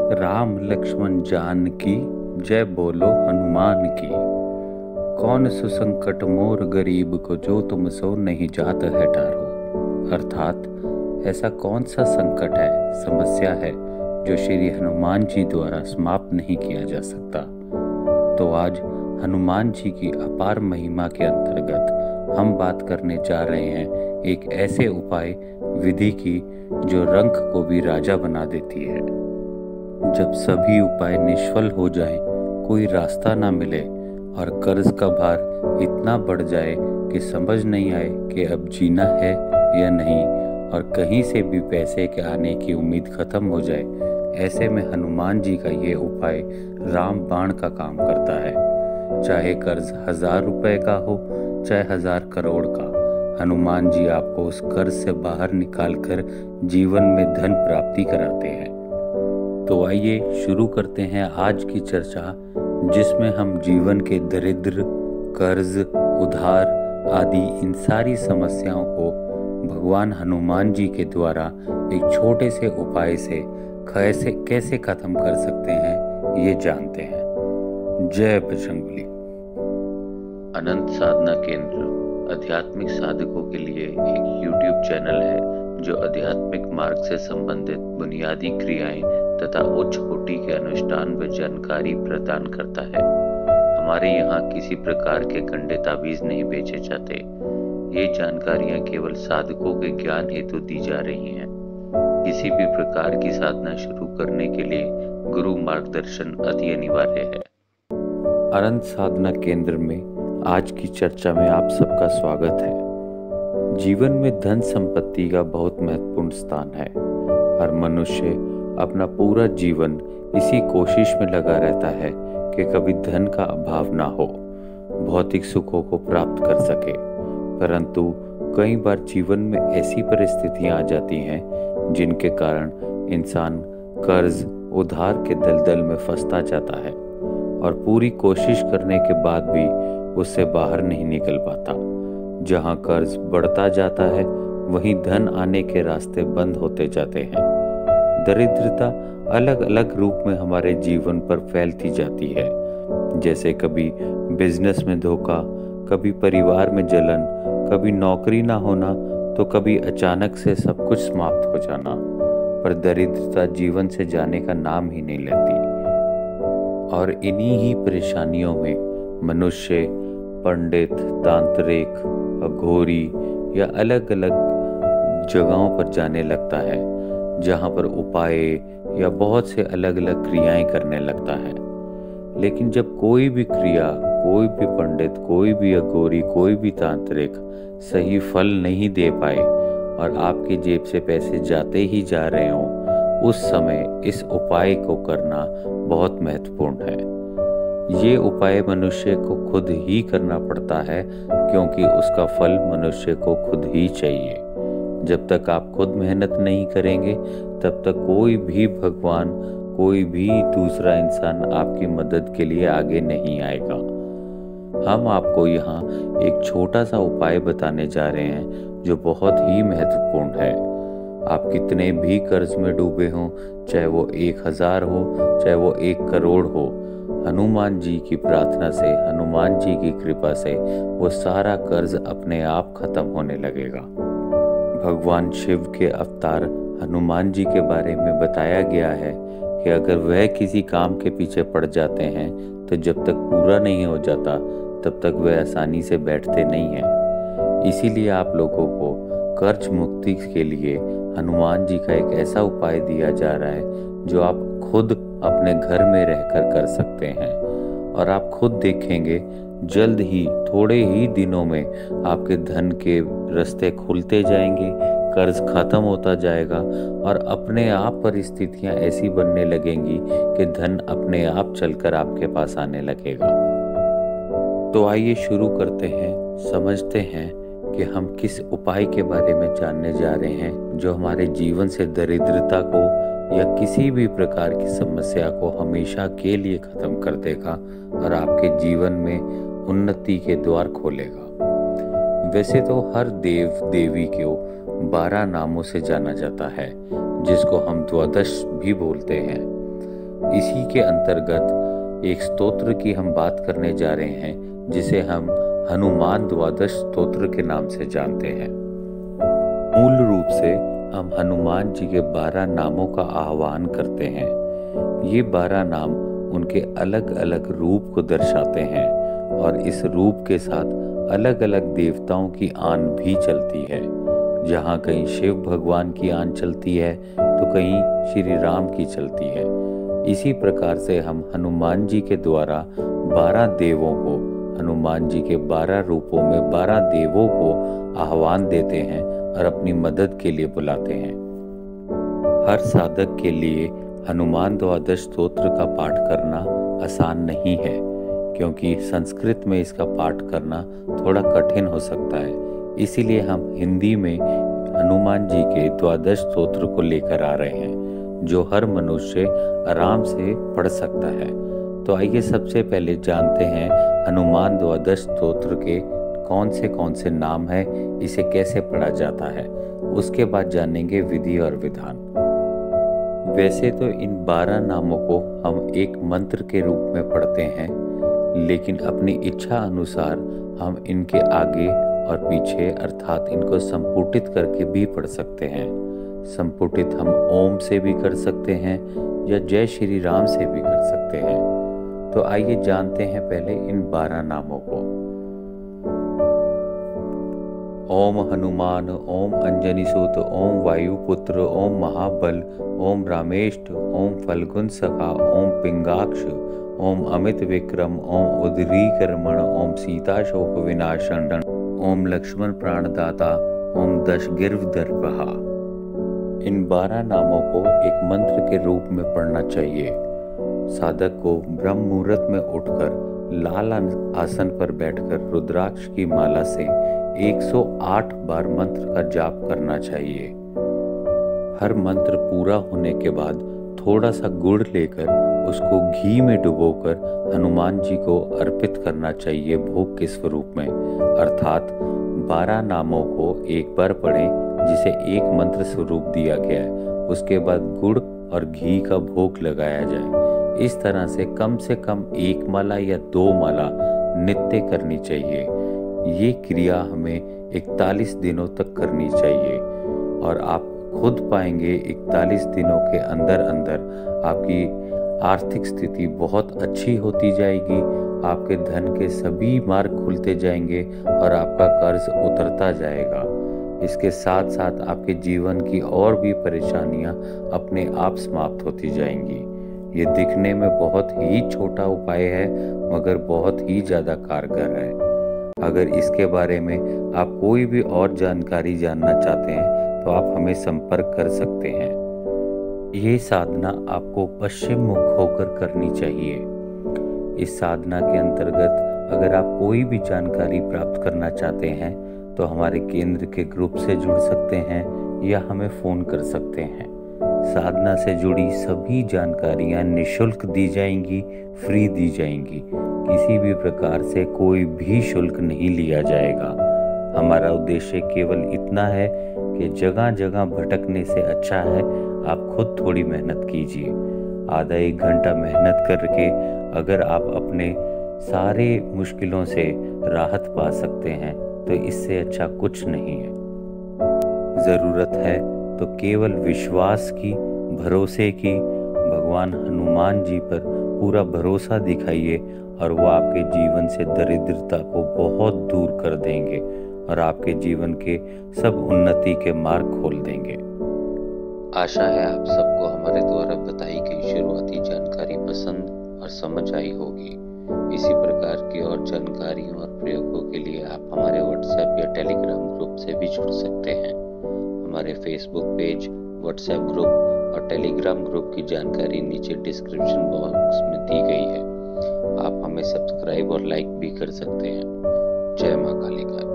राम लक्ष्मण जानकी, जय बोलो हनुमान की। कौन सुसंकट मोर गरीब को, जो तुम सो नहीं जात है टारो। अर्थात ऐसा कौन सा संकट है, समस्या है जो श्री हनुमान जी द्वारा समाप्त नहीं किया जा सकता। तो आज हनुमान जी की अपार महिमा के अंतर्गत हम बात करने जा रहे हैं एक ऐसे उपाय विधि की जो रंक को भी राजा बना देती है। जब सभी उपाय निष्फल हो जाएं, कोई रास्ता ना मिले और कर्ज का भार इतना बढ़ जाए कि समझ नहीं आए कि अब जीना है या नहीं, और कहीं से भी पैसे के आने की उम्मीद खत्म हो जाए, ऐसे में हनुमान जी का ये उपाय रामबाण का काम करता है। चाहे कर्ज 1000 रुपए का हो, चाहे 1000 करोड़ का, हनुमान जी आपको उस कर्ज से बाहर निकालकर जीवन में धन प्राप्ति कराते हैं। तो आइए शुरू करते हैं आज की चर्चा, जिसमें हम जीवन के दरिद्र, कर्ज, उधार आदि इन सारी समस्याओं को भगवान हनुमान जी के द्वारा एक छोटे से उपाय से कैसे खत्म कर सकते हैं, ये जानते हैं। जय बजरंगबली। अनंत साधना केंद्र आध्यात्मिक साधकों के लिए एक YouTube चैनल है जो आध्यात्मिक मार्ग से संबंधित बुनियादी क्रियाएं तथा उच्च कोटि के अनुष्ठान व जानकारी प्रदान करता है। हमारे यहाँ किसी प्रकार के गंडे ताबीज नहीं बेचे जाते। ये जानकारियाँ केवल साधकों के ज्ञान हेतु दी जा रही हैं। किसी भी प्रकार की साधना शुरू करने के लिए गुरु मार्गदर्शन अति अनिवार्य है। अनंत साधना केंद्र में आज की चर्चा में आप सबका स्वागत है। जीवन में धन संपत्ति का बहुत महत्वपूर्ण स्थान है। हर मनुष्य अपना पूरा जीवन इसी कोशिश में लगा रहता है कि कभी धन का अभाव ना हो, भौतिक सुखों को प्राप्त कर सके। परंतु कई बार जीवन में ऐसी परिस्थितियां आ जाती हैं जिनके कारण इंसान कर्ज, उधार के दलदल में फंसता जाता है और पूरी कोशिश करने के बाद भी उससे बाहर नहीं निकल पाता। जहां कर्ज बढ़ता जाता है, वहीं धन आने के रास्ते बंद होते जाते हैं। दरिद्रता अलग अलग रूप में हमारे जीवन पर फैलती जाती है, जैसे कभी बिजनेस में धोखा, कभी परिवार में जलन, कभी नौकरी ना होना, तो कभी अचानक से सब कुछ समाप्त हो जाना। पर दरिद्रता जीवन से जाने का नाम ही नहीं लेती, और इन्हीं ही परेशानियों में मनुष्य पंडित, तांत्रिक, अघोरी या अलग अलग जगहों पर जाने लगता है, जहां पर उपाय या बहुत से अलग अलग क्रियाएं करने लगता है। लेकिन जब कोई भी क्रिया, कोई भी पंडित, कोई भी अघोरी, कोई भी तांत्रिक सही फल नहीं दे पाए और आपकी जेब से पैसे जाते ही जा रहे हों, उस समय इस उपाय को करना बहुत महत्वपूर्ण है। ये उपाय मनुष्य को खुद ही करना पड़ता है, क्योंकि उसका फल मनुष्य को खुद ही चाहिए। जब तक आप खुद मेहनत नहीं करेंगे, तब तक कोई भी भगवान, कोई भी दूसरा इंसान आपकी मदद के लिए आगे नहीं आएगा। हम आपको यहाँ एक छोटा सा उपाय बताने जा रहे हैं जो बहुत ही महत्वपूर्ण है। आप कितने भी कर्ज में डूबे हों, चाहे वो 1000 हो, चाहे वो 1 करोड़ हो, हनुमान जी की प्रार्थना से, हनुमान जी की कृपा से वो सारा कर्ज अपने आप खत्म होने लगेगा। भगवान शिव के अवतार हनुमान जी के बारे में बताया गया है कि अगर वह किसी काम के पीछे पड़ जाते हैं, तो जब तक पूरा नहीं हो जाता तब तक वह आसानी से बैठते नहीं हैं। इसीलिए आप लोगों को कर्ज मुक्ति के लिए हनुमान जी का एक ऐसा उपाय दिया जा रहा है जो आप खुद अपने घर में रहकर कर सकते हैं, और आप खुद देखेंगे जल्द ही, थोड़े ही दिनों में आपके धन के रास्ते खुलते जाएंगे, कर्ज खत्म होता जाएगा और अपने आप परिस्थितियां ऐसी बनने लगेंगी कि धन अपने आप चलकर आपके पास आने लगेगा। तो आइए शुरू करते हैं, समझते हैं कि हम किस उपाय के बारे में जानने जा रहे हैं जो हमारे जीवन से दरिद्रता को या किसी भी प्रकार की समस्या को हमेशा के लिए खत्म कर देगा और आपके जीवन में उन्नति के द्वार खोलेगा। वैसे तो हर देव देवी को 12 नामों से जाना जाता है, जिसको हम द्वादश भी बोलते हैं। इसी के अंतर्गत एक स्तोत्र की हम बात करने जा रहे हैं, जिसे हम हनुमान द्वादश स्तोत्र के नाम से जानते हैं। मूल रूप से हम हनुमान जी के 12 नामों का आह्वान करते हैं। ये 12 नाम उनके अलग अलग रूप को दर्शाते हैं और इस रूप के साथ अलग अलग देवताओं की आन भी चलती है। जहाँ कहीं शिव भगवान की आन चलती है तो कहीं श्री राम की चलती है। इसी प्रकार से हम हनुमान जी के द्वारा 12 देवों को, हनुमान जी के 12 रूपों में 12 देवों को आह्वान देते हैं और अपनी मदद के लिए बुलाते हैं। हर साधक के लिए हनुमान द्वादश स्तोत्र का पाठ करना आसान नहीं है, क्योंकि संस्कृत में इसका पाठ करना थोड़ा कठिन हो सकता है। इसीलिए हम हिंदी में हनुमान जी के द्वादश स्तोत्र को लेकर आ रहे हैं, जो हर मनुष्य आराम से पढ़ सकता है। तो आइए सबसे पहले जानते हैं हनुमान द्वादश स्तोत्र के कौन से नाम है, इसे कैसे पढ़ा जाता है। उसके बाद जानेंगे विधि और विधान। वैसे तो इन 12 नामों को हम एक मंत्र के रूप में पढ़ते हैं, लेकिन अपनी इच्छा अनुसार हम इनके आगे और पीछे अर्थात इनको संपुटित करके भी पढ़ सकते हैं। संपुटित हम ओम से भी कर सकते हैं या जय श्री राम से भी कर सकते हैं। तो आइए जानते हैं पहले इन 12 नामों को। ओम हनुमान, ओम अंजनी सूत, ओम वायुपुत्र, ओम महाबल, ओम रामेष्ट, ओम फल्गुन सखा, ओम पिंगाक्ष, ओम अमित विक्रम, ओम उदरीकर्मण, ओम सीता शोक विनाशन, ओम लक्ष्मण प्राणदाता, ओम दशगिर्वदर्पहा। इन 12 नामों को एक मंत्र के रूप में पढ़ना चाहिए। साधक को ब्रह्म मुहूर्त में उठकर लाल आसन पर बैठकर रुद्राक्ष की माला से 108 बार मंत्र का जाप करना चाहिए। हर मंत्र पूरा होने के बाद थोड़ा सा गुड़ लेकर उसको घी में डुबोकर हनुमान जी को अर्पित करना चाहिए भोग के स्वरूप में। अर्थात 12 नामों को एक बार पढ़ें, जिसे एक मंत्र स्वरूप दिया गया है। उसके बाद गुड़ और घी का भोग लगाया जाए। इस तरह से कम 1 माला या 2 माला नित्य करनी चाहिए। ये क्रिया हमें 41 दिनों तक करनी चाहिए और आप खुद पाएंगे 41 दिनों के अंदर अंदर आपकी आर्थिक स्थिति बहुत अच्छी होती जाएगी। आपके धन के सभी मार्ग खुलते जाएंगे और आपका कर्ज उतरता जाएगा। इसके साथ साथ आपके जीवन की और भी परेशानियां अपने आप समाप्त होती जाएंगी। ये दिखने में बहुत ही छोटा उपाय है, मगर बहुत ही ज़्यादा कारगर है। अगर इसके बारे में आप कोई भी और जानकारी जानना चाहते हैं तो आप हमें संपर्क कर सकते हैं। ये साधना आपको पश्चिम मुख होकर करनी चाहिए। इस साधना के अंतर्गत अगर आप कोई भी जानकारी प्राप्त करना चाहते हैं तो हमारे केंद्र के ग्रुप से जुड़ सकते हैं या हमें फ़ोन कर सकते हैं। साधना से जुड़ी सभी जानकारियाँ निःशुल्क दी जाएंगी, फ्री दी जाएंगी। किसी भी प्रकार से कोई भी शुल्क नहीं लिया जाएगा। हमारा उद्देश्य केवल इतना है कि जगह जगह भटकने से अच्छा है आप खुद थोड़ी मेहनत कीजिए। आधा 1 घंटा मेहनत करके अगर आप अपने सारे मुश्किलों से राहत पा सकते हैं तो इससे अच्छा कुछ नहीं है। ज़रूरत है तो केवल विश्वास की, भरोसे की। भगवान हनुमान जी पर पूरा भरोसा दिखाइए और वो आपके जीवन से दरिद्रता को बहुत दूर कर देंगे और आपके जीवन के सब उन्नति के मार्ग खोल देंगे। आशा है आप सबको हमारे द्वारा बताई गई शुरुआती जानकारी पसंद और समझ आई होगी। इसी प्रकार की और जानकारियों और प्रयोगों के लिए आप हमारे व्हाट्सएप या टेलीग्राम ग्रुप से भी जुड़ सकते हैं। हमारे फेसबुक पेज, व्हाट्सएप ग्रुप और टेलीग्राम ग्रुप की जानकारी नीचे डिस्क्रिप्शन बॉक्स में दी गई है। आप हमें सब्सक्राइब और लाइक भी कर सकते हैं। जय मां कालिका।